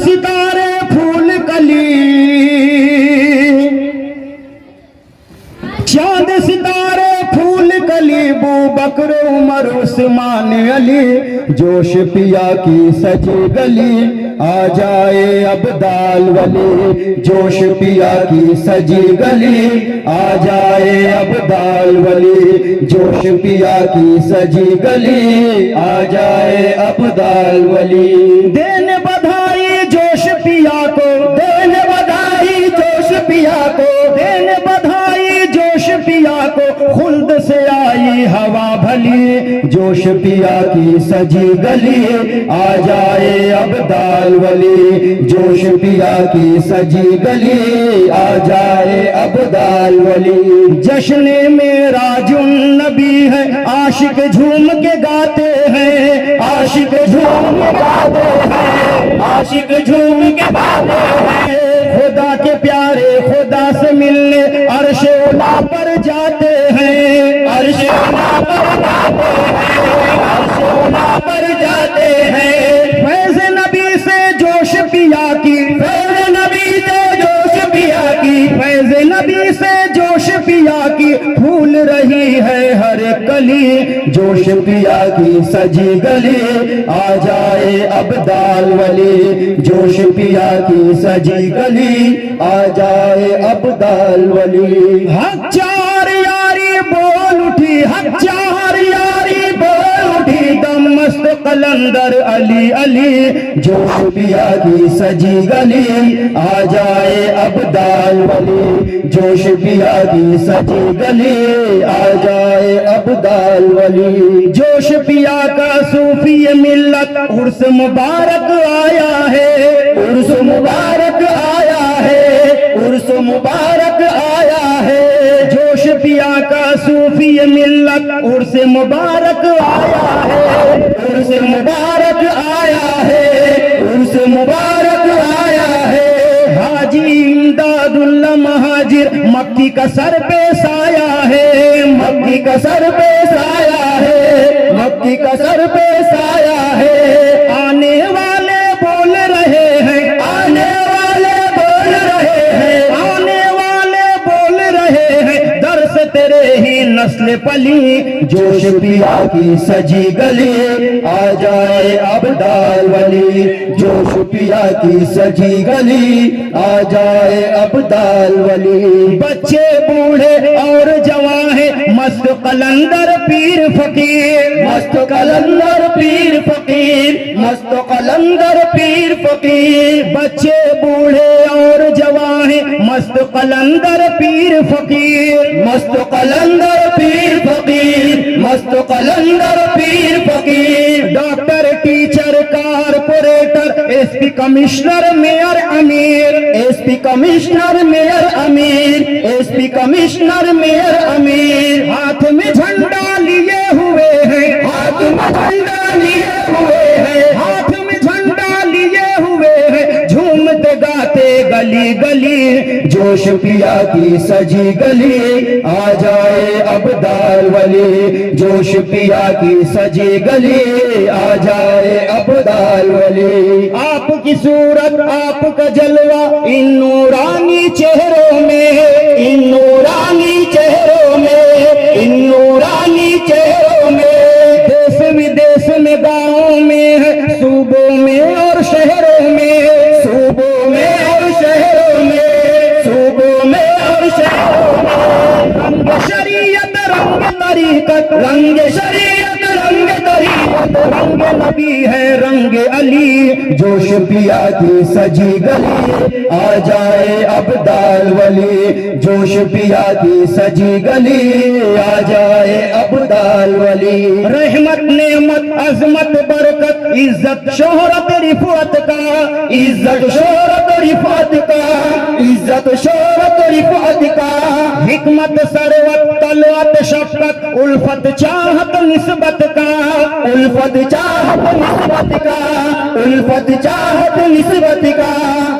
सितारे फूल कली, चांद सितारे फूल कली, बू बकर उमर उस्मान अली, जोश पिया की सजी गली, आ जाए अब्दाल वली, जोश पिया की सजी गली, आ जाए अब्दाल वली, जोश पिया की सजी गली, आ जाए अब्दाल वली। देने बधाई जोश पिया को, देने बधाई जोश पिया को, देने बधाई जोश पिया को, खुल्द से आई हवा भली, जोश पिया की सजी गली, आ जाए अब्दाल वली, जोश पिया की सजी गली, आ जाए अब्दाल वली। जश्न में राजुन नबी है, आशिक झूम के गाते हैं, आशिक झूम के गाते हैं, आशिक झूम के गाते हैं। खुदा के प्यारे खुदा से मिलने अर्श उला पर जाते हैं, अर्श उला पर जाते हैं, अर्श उला पर जाते हैं। फैज़ नबी से जोश पिया की, फैज़ नबी से जोश पिया की, फैज़ नबी से जोश पिया की, फूल रही है हर कली, जोश पिया की सजी गली, आ जाए अब्दाल वली, जोश पिया की सजी गली, आ जाए अब्दाल वली। हक चार यारी बोल उठी, हक चार यारी बोल उठी, दम मस्त कलंदर अली अली, जोश पिया की सजी गली, आ जाए अब्दाल वली, जोश पिया की सजी गली, आ जाए अब्दाल वली। जोश पिया का सूफी मिल्लत उर्स मुबारक आया है, उर्स मुबारक आया है, उर्स मुबारक आया है। जोश पिया का सूफी मिल्लत उर्स मुबारक आया है, उर्स मुबारक आया है, उर्स मुबारक आया है। हाजी इमदादुल्लाह महाजिर मक्की का सर पे साया है, मक्की का सर पे साया है, मक्की का सर पे साया है। आने वाले बोल रहे हैं, आने वाले बोल रहे हैं, आने वाले बोल रहे हैं, दर्स तेरे ही नस्ल पली, जोश पिया की सजी गली, आ जाए अब्दाल वली, जोश पिया की सजी गली, आ जाए अब्दाल वली। बच्चे बूढ़े और जवान है, मस्त कलंदर पीर फकीर, मस्त कलंदर पीर फकीर, मस्त कलंदर पीर फकीर। बच्चे बूढ़े और जवान है, मस्त कलंदर पीर फकीर, मस्त कलंदर पीर फकीर, मस्त कलंदर पीर फकीर। Doctor teacher corporator SP commissioner mayor अमीर, एसपी कमिश्नर मेयर अमीर, एसपी कमिश्नर मेयर अमीर। हाथ में झंडा लिए हुए हैं, हाथ में झंडा लिए हुए हैं, हाथ में झंडा लिए हुए हैं, झूमते गाते गली गली, जोश पिया की सजी गली, आ जाए अब्दाल वली, जोश पिया की सजी गली, आ जाए अब्दाल वली। आपकी सूरत आपका जलवा इन नूरानी चेहरों में, इन नूरानी चेहरों में, इन नूरानी चेहरों में। देश विदेश में गाँव में है, सूबों में और शहरों में, सूबों में और शहरों में, सूबों में और शहरों में। रंग शरीयत रंग तरीकत, रंग शरीयत रंग तरीकत, रंग नबी है रंग अली, जोश पिया की सजी गली, आ जाए अब्दाल वली, जोश पिया की सजी गली, आ जाए अब्दाल वली। रहमत नेमत अजमत बरकत इज्जत शोहरत रिफत का, इज्जत शोहरत रिफत का, इज्जत शोहरत रिफत का। हिकमत सरवत तलवत शफकत उल्फत चाहत निस्बत का, उल्फत चाहत निस्बत का, उल्फत चाहत निस्बत का।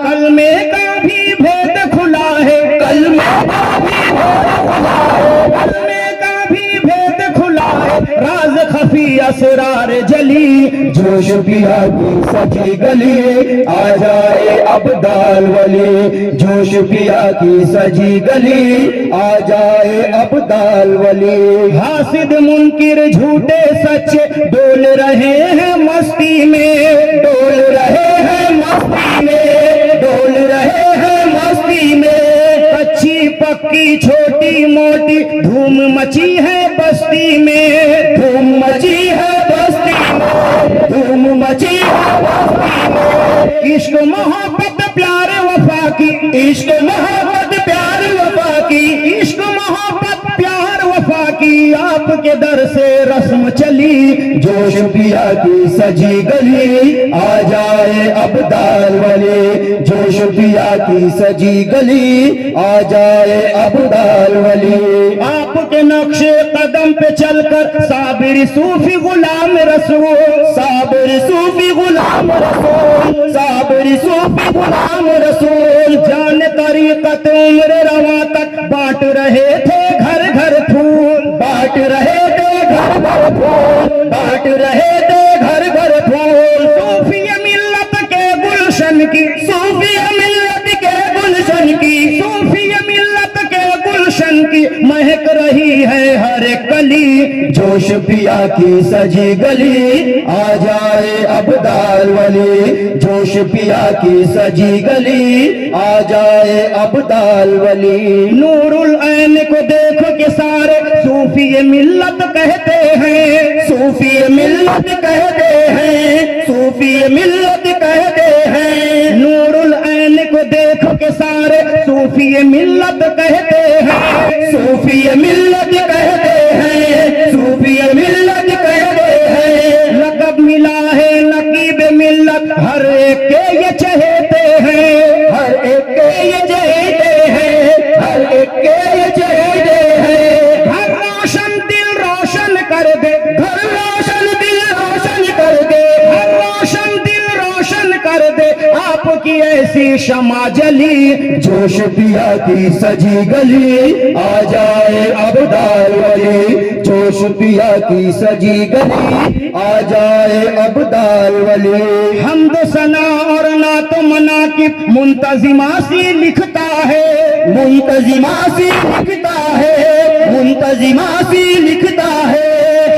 कलमे का भी भेद खुला है, कलमे का भी भेद खुला है, कलमे का भी भेद खुला है, राज खफिया इसरार जली, जोश पिया की सजी गली, आ जाए अब्दाल वली, जोश पिया की सजी गली, आ जाए अब्दाल वली। हासिद मुनकिर झूठे सच्चे डोल रहे हैं मस्ती में, डोल रहे हैं मस्ती में, डोल रहे हैं मस्ती में। अच्छी पक्की छोटी मोटी धूम मची है बस्ती में, धूम मची है बस्ती में, धूम मची है बस्ती में। इश्क मोहब्बत प्यार वफा की, इश्क मोहब्बत प्यार वफा की, इश्क मोहब्बत प्यार वफा की, आपके दर से रस्म चली, जोश पिया की सजी गली, आ जाए अब्दाल वली, जोश पिया की सजी गली, आ जाए अब्दाल वली। आपके नक्शे कदम पे चलकर साबिर सूफी गुलाम रसूल, साबिर सूफी गुलाम रसूल, साबिर सूफी गुलाम रसूल, जान तरीकत उम्र रवा तक बांट रहे थे घर घर फूल, बांट रहे थे घर घर फूल, बांट रहे थे घर घर फूल। सूफी मिल्लत के गुलशन की, सूफी मिल्लत के गुलशन की, सूफी मिल्लत के गुलशन की महक रही है हर एक गली, जोश पिया की सजी गली, आ जाए अब्दाल वली, जोश पिया की सजी गली, आ जाए अब्दाल वली। नूरुल ऐन को देखो के सारे सूफी मिल्लत कहते हैं, सूफी मिल्लत कहते हैं, सूफी मिल्लत कहते हैं। नूरुल ऐन को देखो के सारे सूफी मिल्लत कहते हैं, सूफी मिल्लत कहते हैं, सूफी मिल्लत कहते हैं। लक़ब मिला है नकीब मिल्लत, हर एक के ये चहेते हैं, हर एक के ये चहेते हैं, हर एक के ये चहेते हैं। घर रोशन दिल रोशन कर दे, घर रोशन दिल रोशन कर दे, घर रोशन दिल रोशन कर दे, आपकी ऐसी शमा जली, जोश पिया की सजी गली, आ जाए अब्दाल वली, जोश पिया की सजी गली, आ जाए अब्दाल वली। हमद सना और नात मनाकिब मुंतजिमा सी लिखता है, मुंतजिमा सी लिखता है, मुंतजिमा सी लिखता है।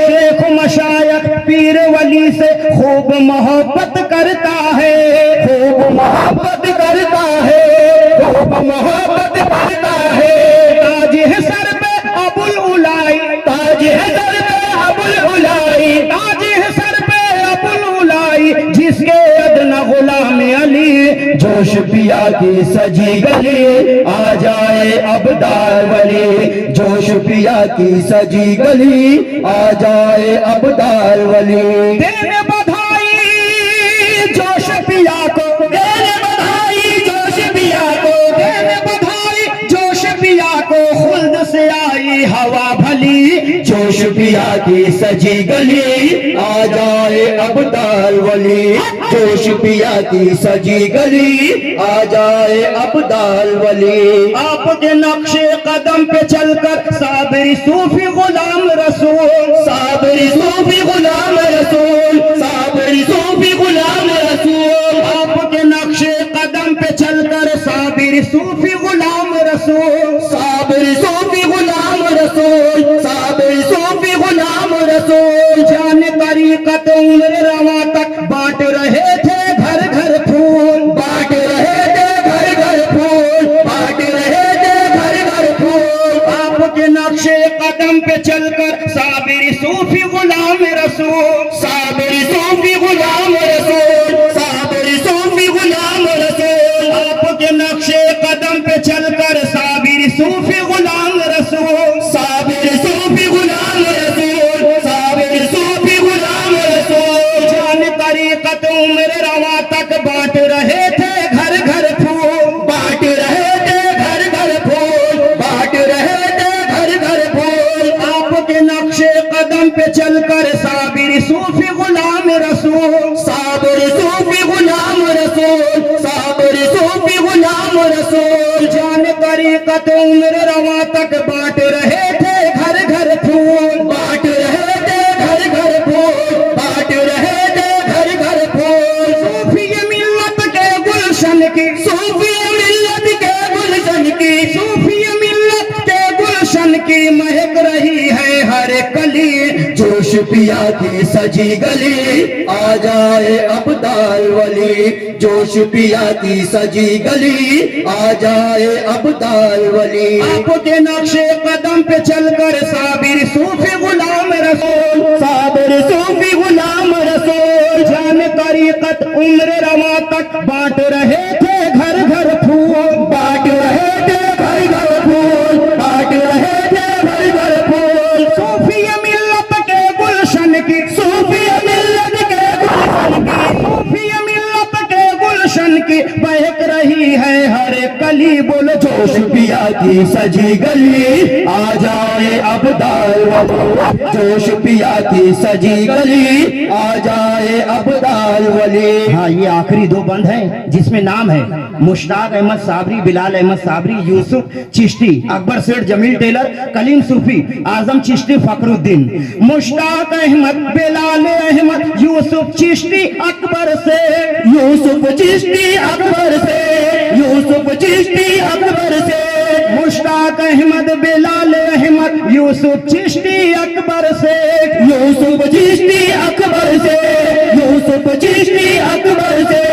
शेख मशायख पीर वली से खूब मोहब्बत करता है, खूब मोहब्बत करता है, खूब मोहब्बत करता है। ताज है सर पे अबुल उलाई, ताज है सर पे अबुल उलाई, ताज है सर पे अबुल उलाई, जिसके अदना गुलाम अली, जोश पिया की सजी गली, आ जाए अब्दाल वली, जोश पिया की सजी गली, आ जाए अब्दाल वली। देने बधाई जोश पिया को, देने बधाई जोश पिया को, देने बधाई जोश पिया को, खुल्द से आई हवा भली, जोश पिया की सजी गली, आ जाए अब्दाल वली, जोश पिया की सजी गली, आ जाए अब्दाल वली। आपके नक्शे कदम पे चलकर साबिर सूफी गुलाम रसूल, साबिर सूफी गुलाम रसूल, साबिर सूफी गुलाम रसूल। आपके नक्शे कदम पे चलकर साबिर सूफी गुलाम रसूल, साबिर सूफी गुलाम रसूल, साबिर सूफी गुलाम रसूल। जाने तरीकत उम्र रवा तक बांट रहे थे घर घर फूल, बांट रहे थे घर घर फूल, बांट रहे थे घर घर फूल। आपके नक्शे कदम पे चलकर साबिर सूफी गुलाम रसूल, साबिर सूफी गुलाम रसूल, साबिर सूफी गुलाम रसूल। आपके नक्शे कदम पे चलकर साबिर सूफी गुलाम रसूल, साबिर सूफी गुलाम रसूल, साबिर सूफी गुलाम रसूल। जान तरीकत उम्र रवा तक बांट रहे थे घर घर फूल, बांट रहे थे घर घर फूल, बांट रहे थे घर घर फूल। आपके नक्शे कदम पे चलकर साबिर सूफी गुलाम रसूल, साबिर सूफी गुलाम रसूल, साबिर सूफी गुलाम रसूल। जान तरीकत उम्र रवा तक बांट रहे थे घर घर फूल, बांट रहे थे घर घर फूल, जोश पिया की सजी गली आ जाए अब्दाल वली, जोश पिया की सजी गली आ जाए अब्दाल वली। आपके नक्शे कदम पे चलकर साबिर सूफी गुलाम रसूल, साबिर सूफी गुलाम रसूल जान तरीकत उम्र रवा तक बांट रहे थे घर घर फूल, बांट रहे थे घर घर फूल, बांट रहे थे घर घर फूल। सूफी मिल्लत के गुलशन की, सूफी मिल्लत के गुलशन की, सूफी मिल्लत के गुलशन की बहक रही है हर कली। बोलो जोश पिया की सजी गली आ जाए अब्दाल वली, जोश पिया की सजी गली आ जाए अब्दाल वली। हाँ, ये आखिरी दो बंद हैं जिसमें नाम है मुश्ताक अहमद साबरी, बिलाल अहमद साबरी, यूसुफ चिश्ती, अकबर सेठ, जमील टेलर, कलीम सूफी, आजम चिश्ती, फखरुद्दीन। मुश्ताक अहमद, बिलाल अहमद, यूसुफ चिश्ती अकबर से, यूसुफ चिश्ती अकबर से, यूसुफ चिश्ती अकबर से। मुश्ताक अहमद, बिलाल अहमद, यूसुफ चिश्ती अकबर से, यूसुफ चिश्ती अकबर से, यूसुफ चिश्ती अकबर से।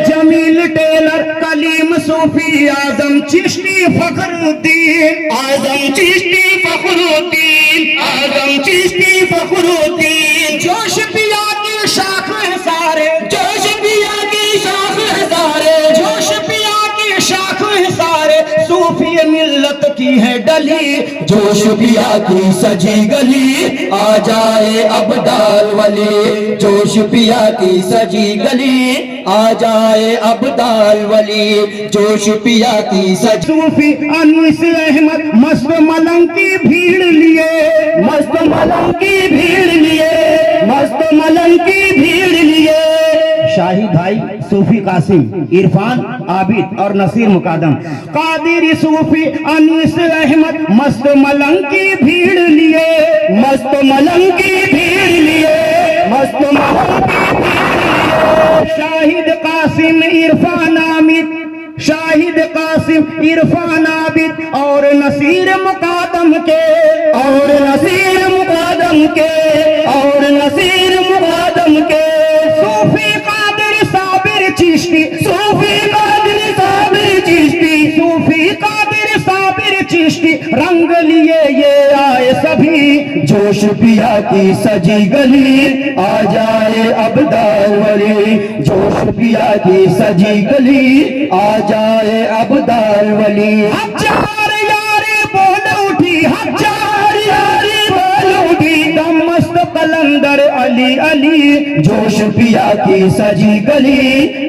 जमील टेलर, कलीम सूफी, आजम चिश्ती, फखरुद्दीन, आजम चिश्ती फखरुद्दीन, आजम चिश्ती फखरुद्दीन। जोश पिया की शाख है सारे, जोश पिया की शाख है सारे, जोश पिया की शाख है सारे। सूफी मिल्लत की है डली, जोश पिया की सजी गली आ जाए अब्दाल वली, जोश पिया की सजी गली आ जाए अब्दाल वली, जोश पिया की सजी। सूफी अनीस अहमद मस्त मलंग की भीड़ लिए, मस्त मलंग की भीड़ लिए, मस्त मलंग की भीड़ लिए। शाही भाई सूफी कासिम, इरफान आबिद और नसीर मुकादम। कादिरी सूफी अनीस अहमद मस्त मलंग की भीड़ लिए, मस्त मलंग की भीड़ लिए, मस्त मलंग की भीड़ लिए। शाहिद कासिम, इरफान आमिद, शाहिद कासिम, इरफान आबिद और नसीर मुकादम के, और नसीर मुकादम के, और नसीर मुकादम के। सूफी कादिर साबिर चिश्ती, सूफी कादिर साबिर चिश्ती, सूफी कादिर साबिर चिश्ती रंग लिए ये आए सभी। जोश पिया की सजी गली आ जाए अब्दाल वली, जोश पिया की सजी गली आ जाए अब्दाल वली। हजार यारी बोल उठी, हजार यारी बोल उठी, दम मस्त कलंदर अली अली। जोश पिया की सजी गली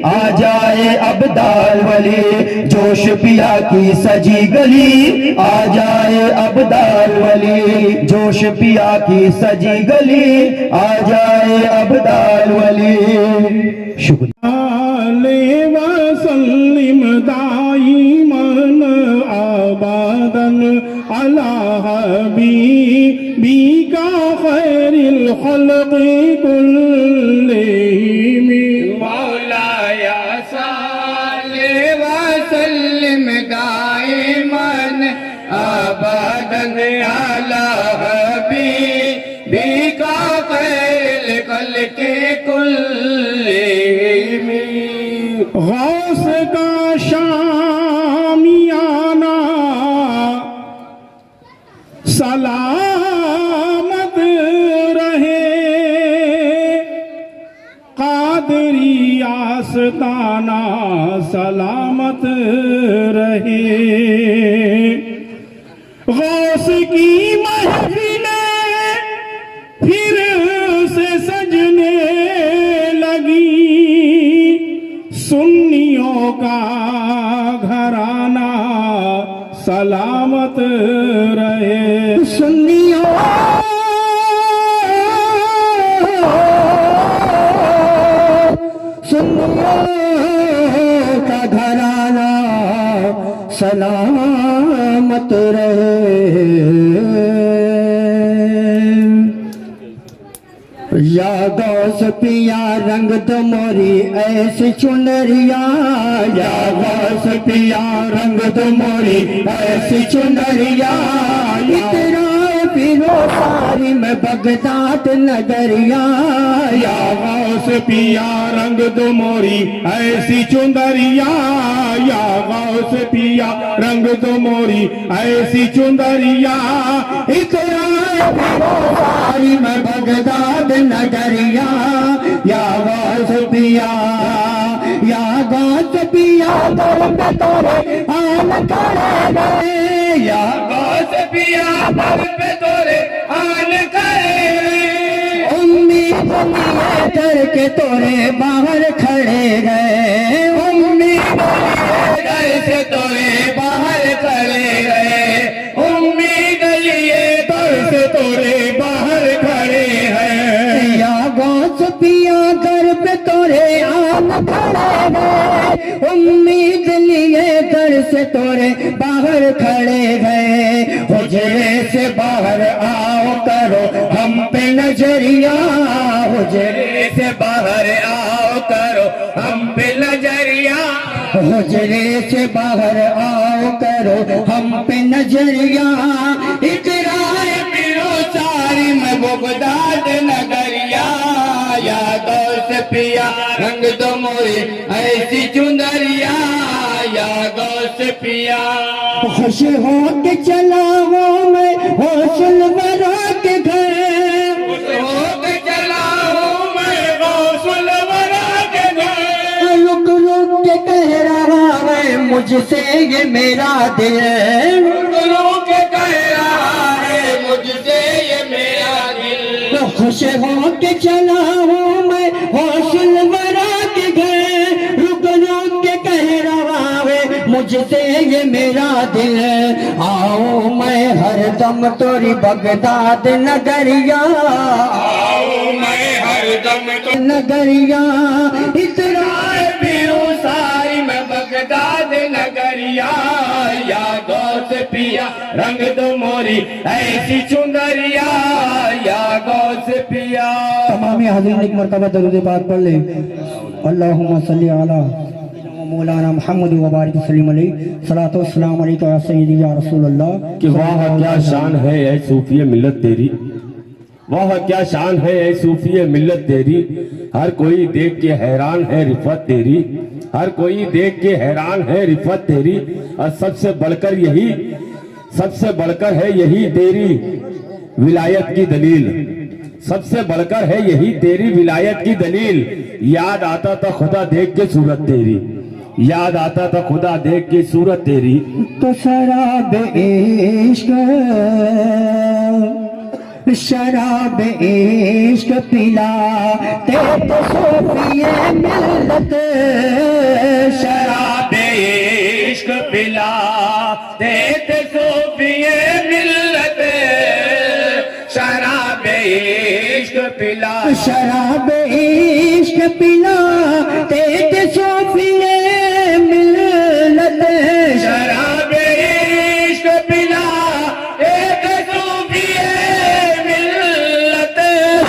आ जाए अब्दाल वली, जोश पिया की सजी गली आ जाए अब्दाल वली, जोश पिया की सजी गली आ जाए अब्दाल वली। शुक्रिया। वसल्लिम दाइमन आबादन अला हबीबिका खैरिल खल्क़ि कुल्लिहिम। मौलाया सल्लि वसल्लिम दाइमन आबादन अला हबीबिका खैरिल खल्क़ि कुल्लिहिम। गौस का शामियाना सलामत रहे, कादरी आस्ताना सलामत रहे। गौस की महफिलें फिर से सजने लगी, सुन्नियों का घराना सलामत रहे। सुन्नियों का घराना सलामत रहे। या गौस पिया रंग तुम्हारी ऐसी चुनरिया, या गौस पिया रंग तुम्हारी ऐसी चुनरिया। इतना फिरो सारी में बगदाद नगरिया, या गौस पिया रंग दो मोरी ऐसी चुंदरिया, या गौस पिया रंग दो मोरी ऐसी चुंदरिया। इकरार फिरो सारी में बगदाद नगरिया, या गौस पिया, या गौस पिया दर पे तोरे आन खड़े गए, या गौस पिया दर पे तोरे आन खड़े, उम्मीद लिए डर के तोरे बाहर खड़े गए, उम्मीद लिए डर से तोरे बाहर खड़े गए, उम्मीद लिए दर से तोरे बाहर खड़े हैं। या गौस पिया दर पे तोरे आन खड़े गए, उम्मीद लिए दर से तोरे बाहर खड़े गए, हुजरे से बाहर आओ करो हम पे नजरिया, हुजरे से बाहर आओ करो हम पे नजरिया, हुजरे से बाहर आओ करो हम पे नजरिया। इकरार फिरो सारी में बगदाद नगरिया, या गौस पिया रंग दो मोरी ऐसी चुंदरिया, या गौस पिया। खुश हो के चला हूँ मैं हौसल बरा के घर, होके चला हूँ मैं गौसल वरा के घर, रुक रुक के कह रहा है मुझसे ये मेरा दिल, गुरु के कह रहा है मुझसे ये मेरा दिल। खुश हो के चला हूँ मैं हौसल बरा के घर, रुक रुक के कह रहा है मुझसे ये मेरा दिल, आओ मैं हरदम तोरी बगदाद नगरिया, आओ मैं हरदम तो नगरिया। इकरार फिरो सारी में बगदाद नगरिया, या गौस पिया रंग दो मोरी ऐसी चुंदरिया, या गौस पिया। तमाम हाज़िरीन एक मरतबा दरूद पाक पढ़ ले, अल्लाहुम्मा सल्ली अला मौलाना मोहम्मद व बारिक वसल्लम अलैहि, सलातो व सलाम अलैका या सय्यदी या रसूल अल्लाह। कि वाह क्या शान है ऐ सूफी मिल्लत तेरी, वाह क्या शान है ऐ सूफी मिल्लत तेरी, हर कोई देख के हैरान है रिफत तेरी, हर कोई देख के हैरान है रिफत तेरी। और सबसे बढ़कर यही, सबसे बढ़कर है यही तेरी विलायत की दलील, सबसे बढ़कर है यही तेरी विलायत की दलील। याद आता था खुदा देख के सूरत तेरी, याद आता था खुदा देख के सूरत तेरी। तो शराब इश्क, शराब इश्क पिला ते तो सूफिए मिल्लत, शराब इश्क पिला ते सूफिए मिल्लत, शराब इश्क पिला, शराब इश्क पिला ते सूफिए मिल्लत, शराब इश्क पिला ते सूफिए मिल्लत,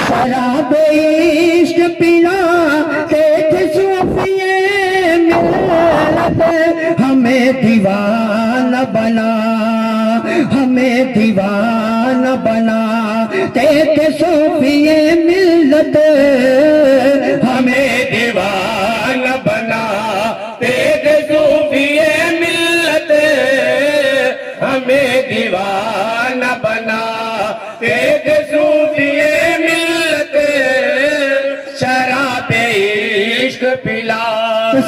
शराब इश्क पिला ते सूफिए मिल्लत। हमें दीवाना बना, हमें दीवाना बना ते सूफिए मिल्लत, हमें दीवाना बना ते सूफिए मिल्लत, हमें दीवाना बना ते सूफिए मिल्लत, शराब इश्क पिला।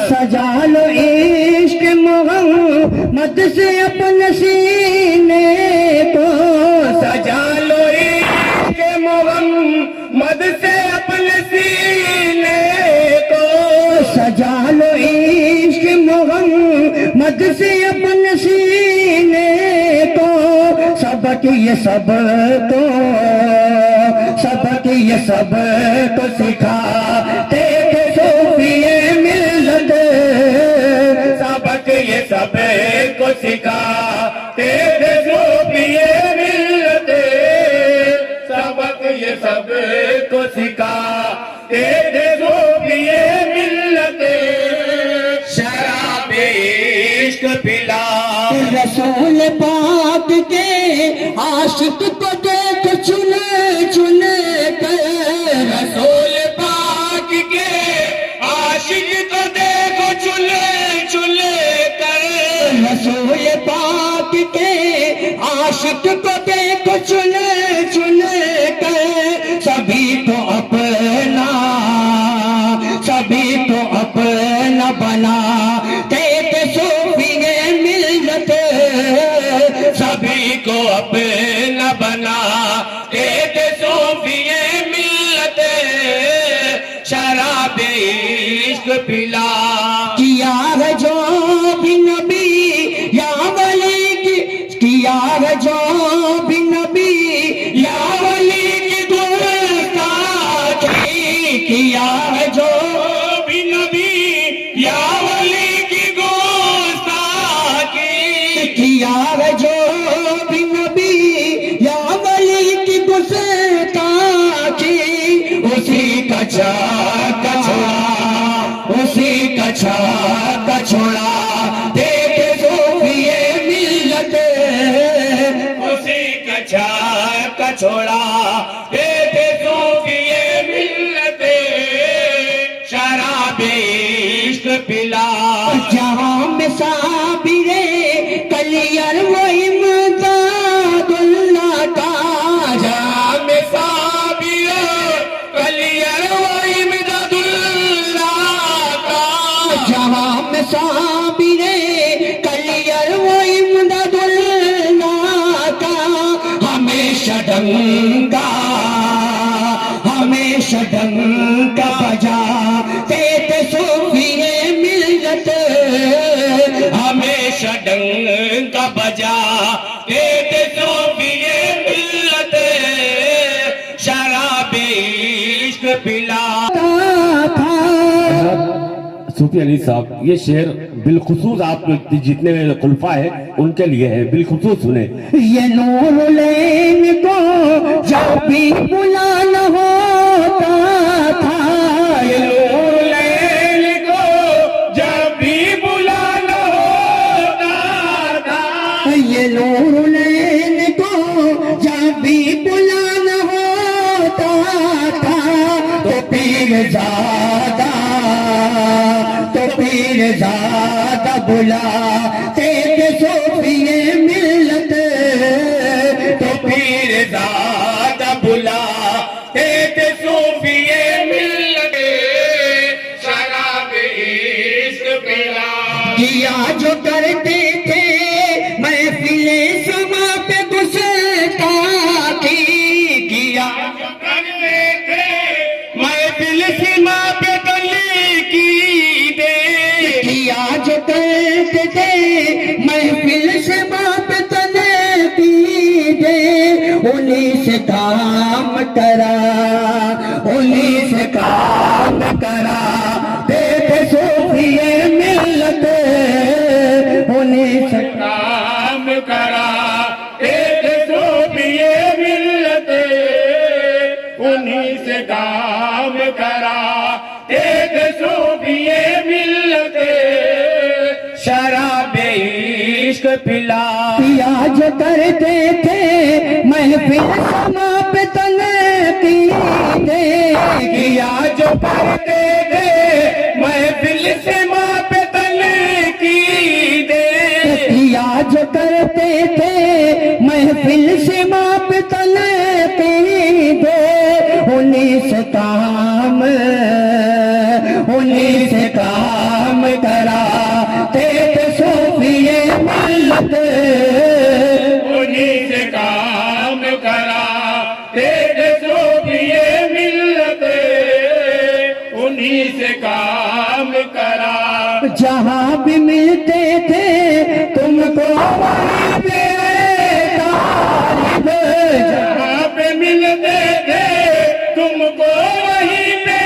सजा लो इश्क मोहम्मद से अपने सीने को, सजा लो इश्क मोहम्मद से अपने सीने को, सजा लो इश्क मोहम्मद से अपने सीने को, सबक ये सब को, सबक ये सब को सिखा तेरे सूफिए मिल्लत, सबक ये सब को सिखा तेरे सूफिए मिल्लत, सबक ये सब को सिखा तेरे सूफिए मिल्लत, शराब इश्क पिला। रसूल पाक के आशिक को देख आशिक को देखो चुने चुने के सभी को अपना, सभी को अपना बना तेरे सूफिए मिल्लत, सभी को अपना बना तेरे सूफिए मिल्लत, शराब इश्क पिला। किया है जो भी नबी या वली की, किया है जो भी नबी या वली की गुस्ताखी, किया है जो भी नबी या वली की गुस्ताखी, किया है जो भी नबी या वली की गुस्ताखी, उसी का छाका छोड़ा, उसी का छाका छोड़ा देखे सूफिए मिल्लत, उसी का छाका छोड़ा देखे सूफिए मिल्लत, शराब इश्क पिला। जहाँ में साबिरे कलियर वो इमदादुल्लाह का, जहाँ में साबिर कलियर वो इमदादुल्लाह का, जहाँ में साबिरे कलियर वो इमदादुल्लाह का, हमेशा डंका, हमेशा डंका बजा तेरे सूफिए मिल्लत, हमेशा डंका बजा तेरे सूफिए मिल्लत, शराब इश्क पिला। सूफी अली साहब, ये शेर बिलखुसूस आप जितने खुलफा है उनके लिए है, बिलखुसूस सुने। ये नूरुलैन को जब भी बुलाना होता था, ये नूरुलैन को जब भी बुलाना होता था, ये नूरुलैन को जब भी बुलाना होता था, तो पीरज़ादा, तो पीरज़ादा बुला तेरे सूफिए मिल्लत, तो पीरज़ादा बुला तेरे सूफिए मिल्लत, शराब इश्क पिला। किया जो करते थे महफिले समा पे गुस्ताखी, किया जो करते थे महफिल सीमा पे गली की दे, किया जो करते थे महफिल समा पे तनकी दे, उन्हीं से काम करा, उन्हीं से काम करा तेरे सूफिए मिल्लत, उन्हीं से काम करा तेरे सूफिए मिल्लत, उन्हीं से काम करा तेरे सूफिए मिल्लत, शराब इश्क पिला। किया जो करते थे महफिल समा पे तनकी दे, किया जो करते थे महफिल सीमा पे तनकी दे, किया जो करते थे महफिल समा पे तनकी दे, उन्हीं से काम, उन्हीं से काम करा तेरे सूफिए मिल्लत, उन्हीं से काम करा तेरे सूफिए मिल्लत, उन्हीं से काम करा। जहाँ भी मिलते थे तुमको वहीं पे तालिब, जहाँ पे मिलते थे तुमको वहीं पे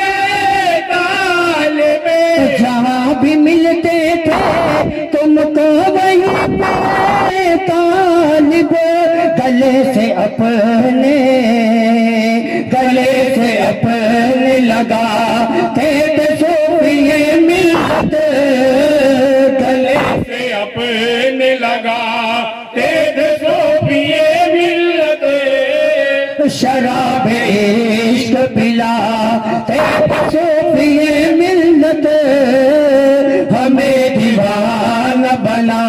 तालिब, जहाँ भी मिलते थे तुमको वहीं पे तालिब, गले से अपने, गले से अपने लगा तेरे सूफिए मिल्लत, गले से अपने लगा तेरे सूफिए मिल्लत, शराब इश्क पिला तेरे सूफिए मिल्लत, हमें दीवाना बना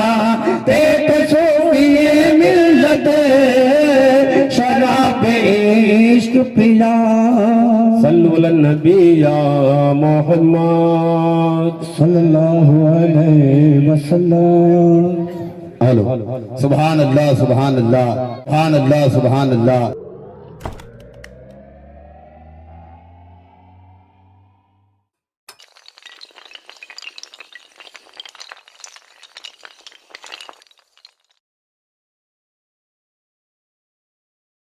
तेरे सूफिए मिल्लत, या मोहम्मद सल्लल्लाहु अलैहि वसल्लम। हेलो, सुभान अल्लाह सुभान अल्लाह सुभान अल्लाह सुभान अल्लाह।